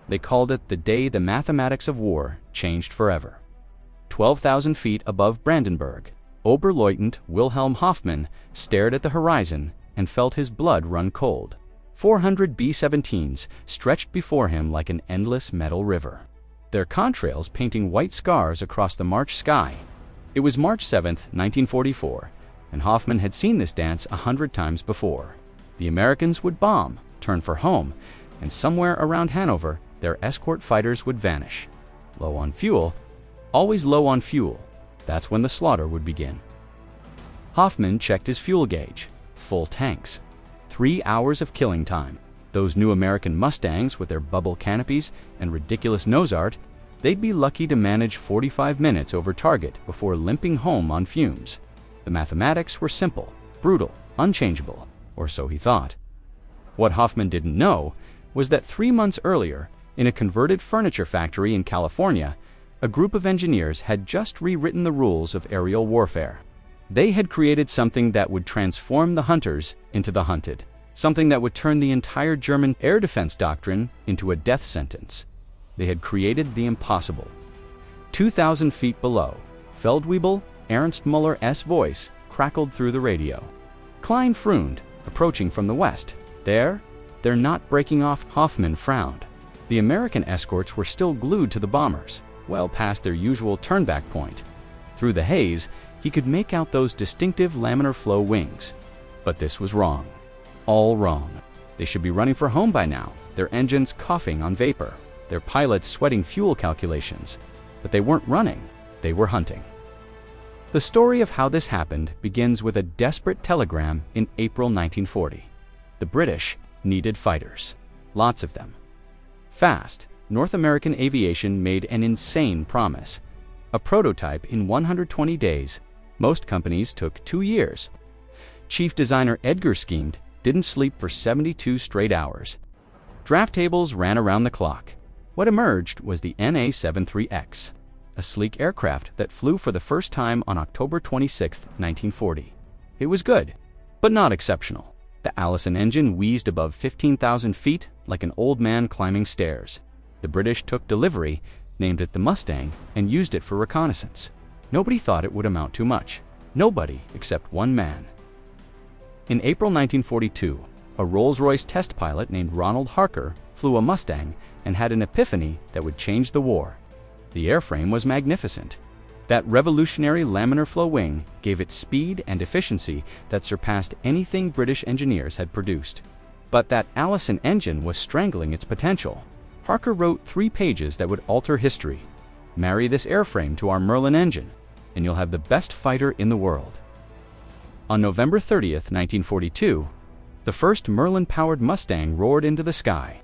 They called it the day the mathematics of war changed forever. 12,000 feet above Brandenburg, Oberleutnant Wilhelm Hoffmann stared at the horizon and felt his blood run cold. 400 B-17s stretched before him like an endless metal river, their contrails painting white scars across the March sky. It was March 7, 1944, and Hoffmann had seen this dance 100 times before. The Americans would bomb, turn for home, and somewhere around Hanover, their escort fighters would vanish. Low on fuel, always low on fuel. That's when the slaughter would begin. Hoffmann checked his fuel gauge. Full tanks. 3 hours of killing time. Those new American Mustangs with their bubble canopies and ridiculous nose art, they'd be lucky to manage 45 minutes over target before limping home on fumes. The mathematics were simple, brutal, unchangeable, or so he thought. What Hoffmann didn't know was that 3 months earlier, in a converted furniture factory in California, a group of engineers had just rewritten the rules of aerial warfare. They had created something that would transform the hunters into the hunted, something that would turn the entire German air defense doctrine into a death sentence. They had created the impossible. 2,000 feet below, Feldwebel Ernst Muller's voice crackled through the radio. Klein frowned, approaching from the west. They're not breaking off. Hoffmann frowned. The American escorts were still glued to the bombers, well past their usual turnback point. Through the haze, he could make out those distinctive laminar flow wings. But this was wrong. All wrong. They should be running for home by now, their engines coughing on vapor, their pilots sweating fuel calculations. But they weren't running, they were hunting. The story of how this happened begins with a desperate telegram in April 1940. The British needed fighters. Lots of them. Fast, North American aviation made an insane promise. A prototype in 120 days. Most companies took 2 years. Chief designer Edgar schemed, didn't sleep for 72 straight hours. Draft tables ran around the clock. What emerged was the NA-73X, a sleek aircraft that flew for the first time on October 26, 1940. It was good, but not exceptional. The Allison engine wheezed above 15,000 feet like an old man climbing stairs. The British took delivery, named it the Mustang, and used it for reconnaissance. Nobody thought it would amount to much. Nobody except one man. In April 1942, a Rolls-Royce test pilot named Ronald Harker flew a Mustang and had an epiphany that would change the war. The airframe was magnificent. That revolutionary laminar flow wing gave it speed and efficiency that surpassed anything British engineers had produced. But that Allison engine was strangling its potential. Harker wrote 3 pages that would alter history. Marry this airframe to our Merlin engine, and you'll have the best fighter in the world. On November 30th, 1942, the first Merlin-powered Mustang roared into the sky.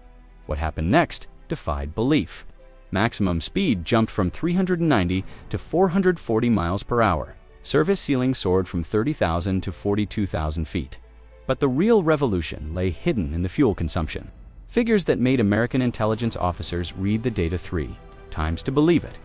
What happened next defied belief. Maximum speed jumped from 390 to 440 miles per hour. Service ceiling soared from 30,000 to 42,000 feet. But the real revolution lay hidden in the fuel consumption. Figures that made American intelligence officers read the data 3 times to believe it.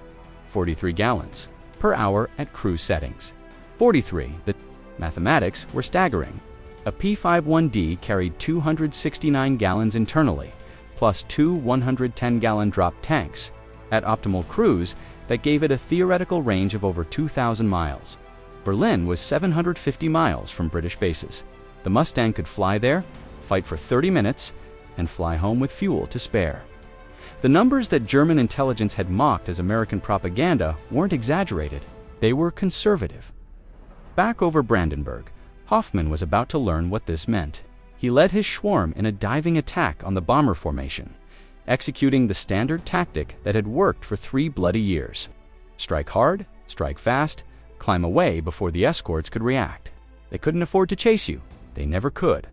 43 gallons per hour at cruise settings. 43. The mathematics were staggering. A P-51D carried 269 gallons internally, plus 2 110-gallon drop tanks. At optimal cruise, that gave it a theoretical range of over 2,000 miles. Berlin was 750 miles from British bases. The Mustang could fly there, fight for 30 minutes, and fly home with fuel to spare. The numbers that German intelligence had mocked as American propaganda weren't exaggerated. They were conservative. Back over Brandenburg, Hoffmann was about to learn what this meant. He led his swarm in a diving attack on the bomber formation, executing the standard tactic that had worked for 3 bloody years. Strike hard, strike fast, climb away before the escorts could react. They couldn't afford to chase you. They never could.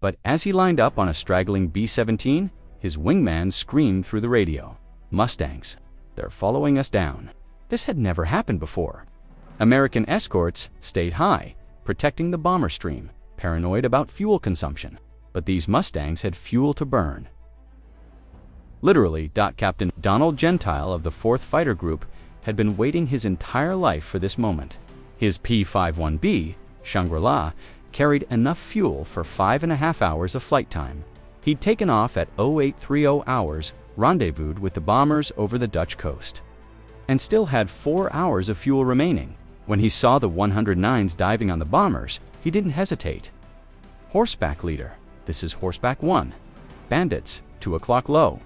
But as he lined up on a straggling B-17, his wingman screamed through the radio, "Mustangs, they're following us down." This had never happened before. American escorts stayed high, protecting the bomber stream, paranoid about fuel consumption. But these Mustangs had fuel to burn. Literally, Captain Donald Gentile of the 4th Fighter Group had been waiting his entire life for this moment. His P-51B, Shangri-La, carried enough fuel for 5.5 hours of flight time. He'd taken off at 0830 hours, rendezvoused with the bombers over the Dutch coast, and still had 4 hours of fuel remaining. When he saw the 109s diving on the bombers, he didn't hesitate. Horseback leader, this is horseback 1. Bandits, 2 o'clock low.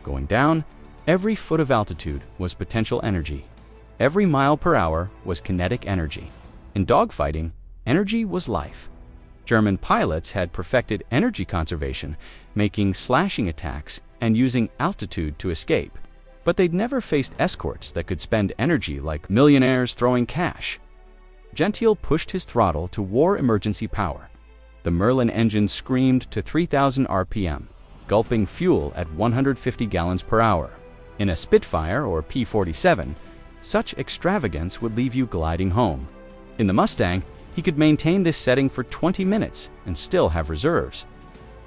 Going down, every foot of altitude was potential energy. Every mile per hour was kinetic energy. In dogfighting, energy was life. German pilots had perfected energy conservation, making slashing attacks and using altitude to escape. But they'd never faced escorts that could spend energy like millionaires throwing cash. Gentile pushed his throttle to war emergency power. The Merlin engine screamed to 3,000 RPM, gulping fuel at 150 gallons per hour. In a Spitfire or P-47, such extravagance would leave you gliding home. In the Mustang, he could maintain this setting for 20 minutes and still have reserves.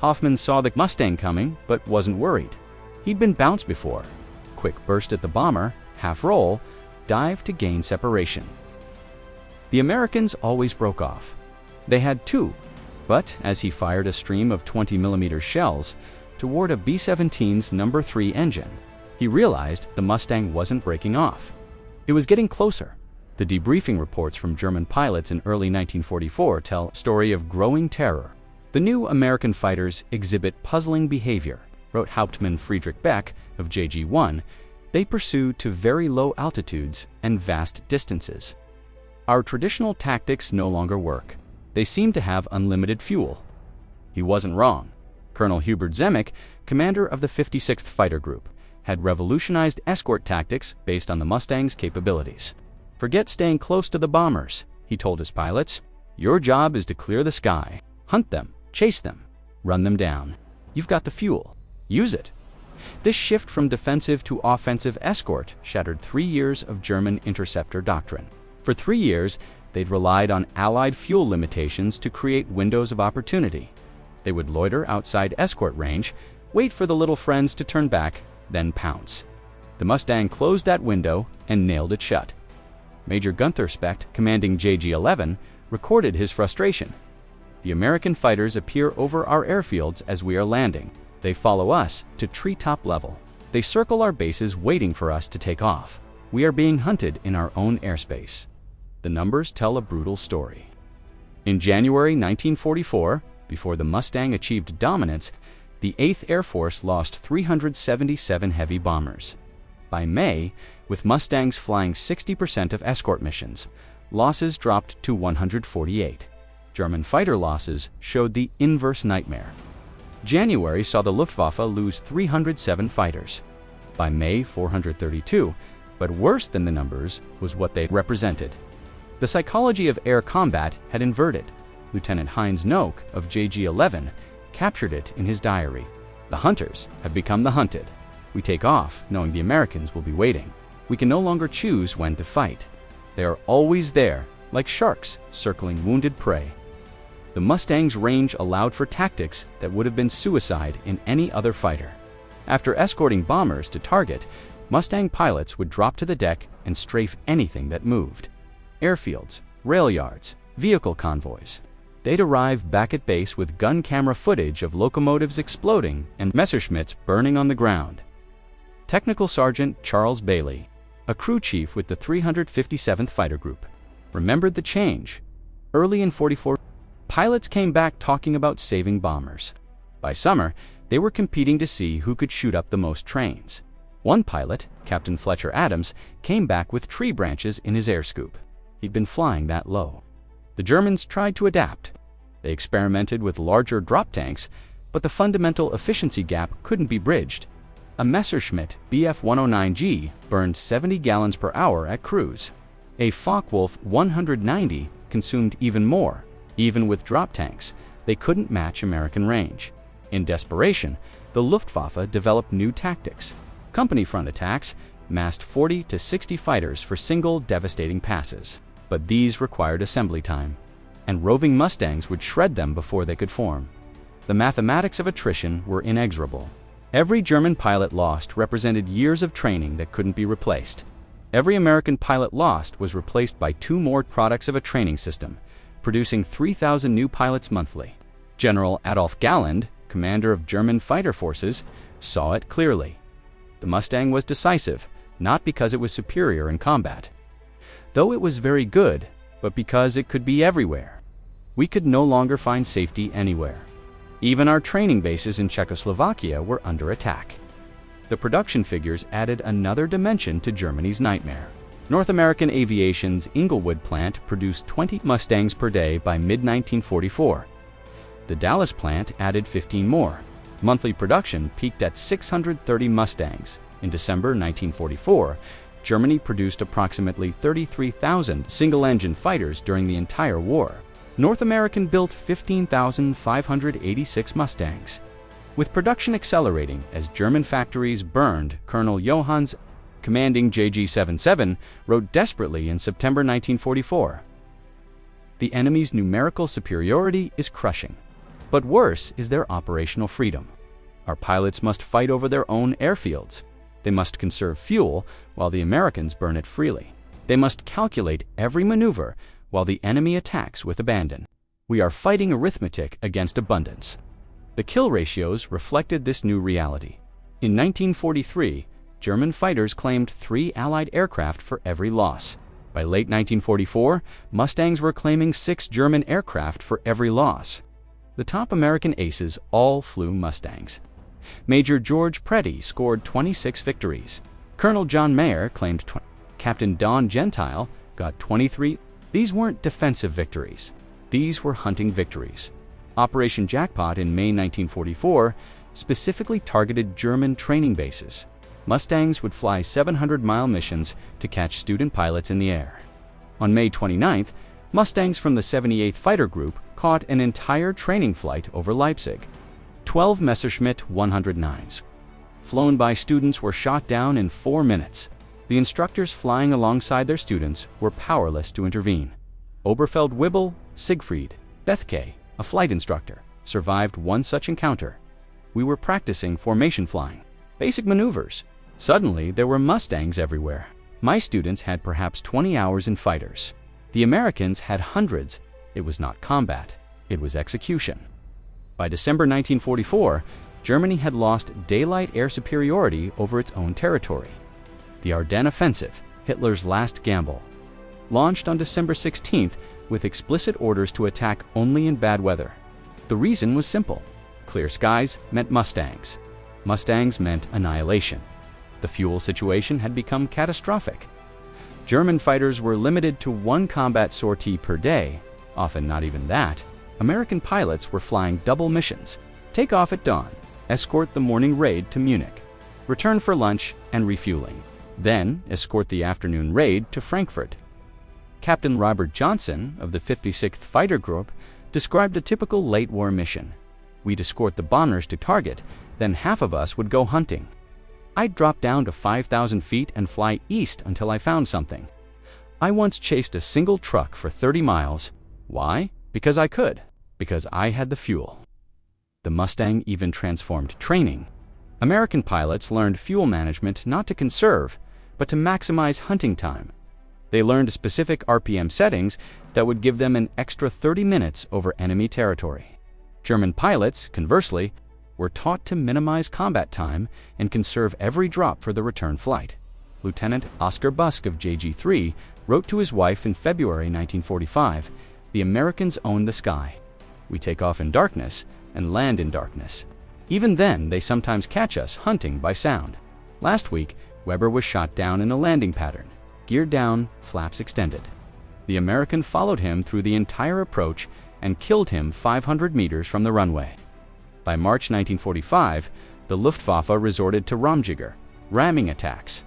Hoffman saw the Mustang coming but wasn't worried. He'd been bounced before. Quick burst at the bomber, half roll, dive to gain separation. The Americans always broke off. They had 2, but as he fired a stream of 20mm shells toward a B-17's No. 3 engine, he realized the Mustang wasn't breaking off. It was getting closer. The debriefing reports from German pilots in early 1944 tell a story of growing terror. The new American fighters exhibit puzzling behavior, wrote Hauptmann Friedrich Beck of JG-1. They pursue to very low altitudes and vast distances. Our traditional tactics no longer work. They seem to have unlimited fuel. He wasn't wrong. Colonel Hubert Zemmick, commander of the 56th Fighter Group, had revolutionized escort tactics based on the Mustang's capabilities. Forget staying close to the bombers, he told his pilots. Your job is to clear the sky, hunt them, chase them, run them down. You've got the fuel. Use it. This shift from defensive to offensive escort shattered 3 years of German interceptor doctrine. For 3 years, they'd relied on Allied fuel limitations to create windows of opportunity. They would loiter outside escort range, wait for the little friends to turn back, then pounce. The Mustang closed that window and nailed it shut. Major Gunther Specht, commanding JG-11, recorded his frustration. The American fighters appear over our airfields as we are landing. They follow us to treetop level. They circle our bases waiting for us to take off. We are being hunted in our own airspace. The numbers tell a brutal story. In January 1944, before the Mustang achieved dominance, the 8th Air Force lost 377 heavy bombers. By May, with Mustangs flying 60% of escort missions, losses dropped to 148. German fighter losses showed the inverse nightmare. January saw the Luftwaffe lose 307 fighters. By May, 432, but worse than the numbers was what they represented. The psychology of air combat had inverted. Lieutenant Heinz Noak of JG-11 captured it in his diary. The hunters have become the hunted. We take off knowing the Americans will be waiting. We can no longer choose when to fight. They are always there, like sharks circling wounded prey. The Mustang's range allowed for tactics that would have been suicide in any other fighter. After escorting bombers to target, Mustang pilots would drop to the deck and strafe anything that moved. Airfields, rail yards, vehicle convoys. They'd arrive back at base with gun camera footage of locomotives exploding and Messerschmitts burning on the ground. Technical Sergeant Charles Bailey, a crew chief with the 357th Fighter Group, remembered the change. Early in 44, pilots came back talking about saving bombers. By summer, they were competing to see who could shoot up the most trains. One pilot, Captain Fletcher Adams, came back with tree branches in his air scoop. He'd been flying that low. The Germans tried to adapt. They experimented with larger drop tanks, but the fundamental efficiency gap couldn't be bridged. A Messerschmitt Bf-109G burned 70 gallons per hour at cruise. A Focke-Wulf 190 consumed even more. Even with drop tanks, they couldn't match American range. In desperation, the Luftwaffe developed new tactics. Company front attacks massed 40 to 60 fighters for single devastating passes. But these required assembly time, and roving Mustangs would shred them before they could form. The mathematics of attrition were inexorable. Every German pilot lost represented years of training that couldn't be replaced. Every American pilot lost was replaced by 2 more products of a training system, producing 3,000 new pilots monthly. General Adolf Galland, commander of German fighter forces, saw it clearly. The Mustang was decisive, not because it was superior in combat, though it was very good, but because it could be everywhere. We could no longer find safety anywhere. Even our training bases in Czechoslovakia were under attack. The production figures added another dimension to Germany's nightmare. North American Aviation's Inglewood plant produced 20 Mustangs per day by mid-1944. The Dallas plant added 15 more. Monthly production peaked at 630 Mustangs. In December 1944, Germany produced approximately 33,000 single-engine fighters during the entire war. North American built 15,586 Mustangs. With production accelerating as German factories burned, Colonel Johannes, commanding JG-77, wrote desperately in September 1944. The enemy's numerical superiority is crushing, but worse is their operational freedom. Our pilots must fight over their own airfields. They must conserve fuel while the Americans burn it freely. They must calculate every maneuver while the enemy attacks with abandon. We are fighting arithmetic against abundance. The kill ratios reflected this new reality. In 1943, German fighters claimed 3 Allied aircraft for every loss. By late 1944, Mustangs were claiming 6 German aircraft for every loss. The top American aces all flew Mustangs. Major George Preddy scored 26 victories. Colonel John Mayer claimed 20. Captain Don Gentile got 23. These weren't defensive victories. These were hunting victories. Operation Jackpot in May 1944 specifically targeted German training bases. Mustangs would fly 700-mile missions to catch student pilots in the air. On May 29th, Mustangs from the 78th Fighter Group caught an entire training flight over Leipzig. 12 Messerschmitt 109s, flown by students, were shot down in 4 minutes. The instructors flying alongside their students were powerless to intervene. Oberfeld-Wibbel Siegfried Bethke, a flight instructor, survived one such encounter. We were practicing formation flying, basic maneuvers. Suddenly, there were Mustangs everywhere. My students had perhaps 20 hours in fighters. The Americans had hundreds. It was not combat, it was execution. By December 1944, Germany had lost daylight air superiority over its own territory. The Ardennes Offensive, Hitler's last gamble, launched on December 16th with explicit orders to attack only in bad weather. The reason was simple. Clear skies meant Mustangs. Mustangs meant annihilation. The fuel situation had become catastrophic. German fighters were limited to 1 combat sortie per day, often not even that. American pilots were flying double missions: take off at dawn, escort the morning raid to Munich, return for lunch and refueling, then escort the afternoon raid to Frankfurt. Captain Robert Johnson of the 56th Fighter Group described a typical late-war mission. We'd escort the bombers to target, then half of us would go hunting. I'd drop down to 5,000 feet and fly east until I found something. I once chased a single truck for 30 miles. Why? Because I could. Because I had the fuel. The Mustang even transformed training. American pilots learned fuel management not to conserve, but to maximize hunting time. They learned specific RPM settings that would give them an extra 30 minutes over enemy territory. German pilots, conversely, were taught to minimize combat time and conserve every drop for the return flight. Lieutenant Oscar Busk of JG-3 wrote to his wife in February 1945, "The Americans own the sky. We take off in darkness and land in darkness. Even then, they sometimes catch us hunting by sound." Last week, Weber was shot down in a landing pattern, geared down, flaps extended. The American followed him through the entire approach and killed him 500 meters from the runway. By March 1945, the Luftwaffe resorted to Rammjäger, ramming attacks.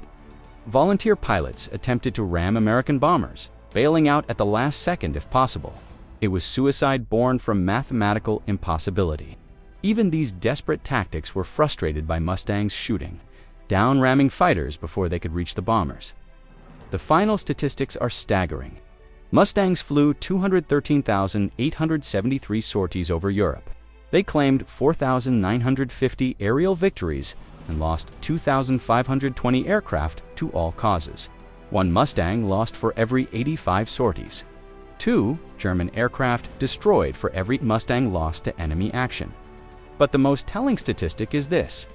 Volunteer pilots attempted to ram American bombers, bailing out at the last second if possible. It was suicide born from mathematical impossibility. Even these desperate tactics were frustrated by Mustangs shooting, down ramming fighters before they could reach the bombers. The final statistics are staggering. Mustangs flew 213,873 sorties over Europe. They claimed 4,950 aerial victories and lost 2,520 aircraft to all causes. 1 Mustang lost for every 85 sorties. 2 German aircraft destroyed for every Mustang lost to enemy action. But the most telling statistic is this.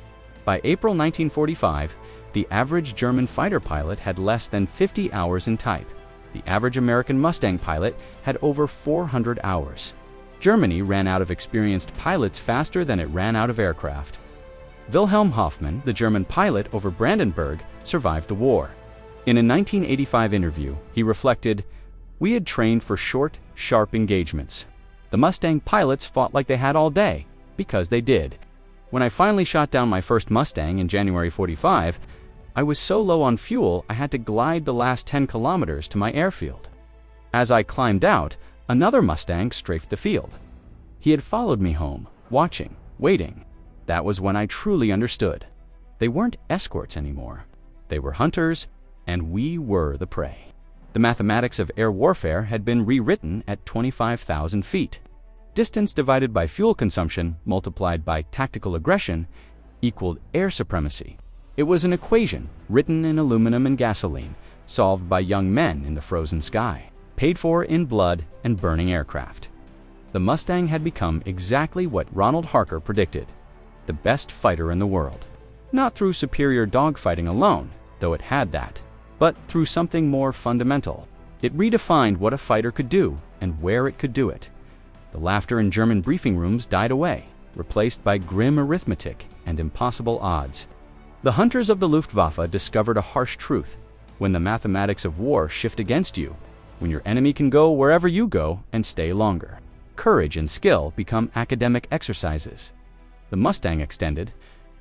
By April 1945, the average German fighter pilot had less than 50 hours in type. The average American Mustang pilot had over 400 hours. Germany ran out of experienced pilots faster than it ran out of aircraft. Wilhelm Hoffmann, the German pilot over Brandenburg, survived the war. In a 1985 interview, he reflected, "We had trained for short, sharp engagements. The Mustang pilots fought like they had all day, because they did. When I finally shot down my first Mustang in January 45, I was so low on fuel I had to glide the last 10 kilometers to my airfield. As I climbed out, another Mustang strafed the field. He had followed me home, watching, waiting. That was when I truly understood. They weren't escorts anymore. They were hunters, and we were the prey." The mathematics of air warfare had been rewritten at 25,000 feet. Distance divided by fuel consumption multiplied by tactical aggression equaled air supremacy. It was an equation written in aluminum and gasoline, solved by young men in the frozen sky, paid for in blood and burning aircraft. The Mustang had become exactly what Ronald Harker predicted, the best fighter in the world. Not through superior dogfighting alone, though it had that, but through something more fundamental. It redefined what a fighter could do and where it could do it. The laughter in German briefing rooms died away, replaced by grim arithmetic and impossible odds. The hunters of the Luftwaffe discovered a harsh truth. When the mathematics of war shift against you, when your enemy can go wherever you go and stay longer, courage and skill become academic exercises. The Mustang extended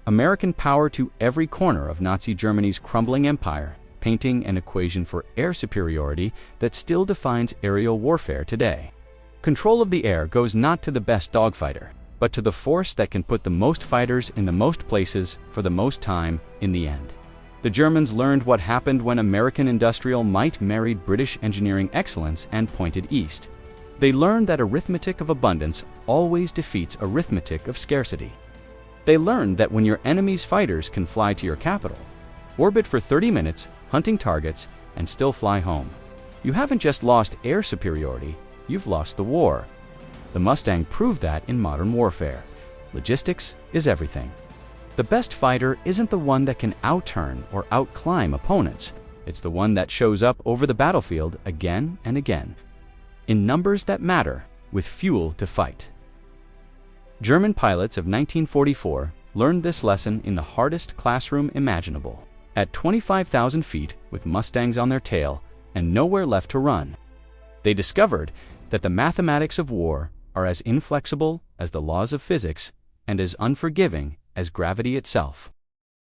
American power to every corner of Nazi Germany's crumbling empire, painting an equation for air superiority that still defines aerial warfare today. Control of the air goes not to the best dogfighter, but to the force that can put the most fighters in the most places for the most time in the end. The Germans learned what happened when American industrial might married British engineering excellence and pointed east. They learned that arithmetic of abundance always defeats arithmetic of scarcity. They learned that when your enemy's fighters can fly to your capital, orbit for 30 minutes, hunting targets, and still fly home, you haven't just lost air superiority, you've lost the war. The Mustang proved that in modern warfare. Logistics is everything. The best fighter isn't the one that can outturn or outclimb opponents. It's the one that shows up over the battlefield again and again, in numbers that matter, with fuel to fight. German pilots of 1944 learned this lesson in the hardest classroom imaginable. At 25,000 feet, with Mustangs on their tail and nowhere left to run, they discovered that the mathematics of war are as inflexible as the laws of physics and as unforgiving as gravity itself.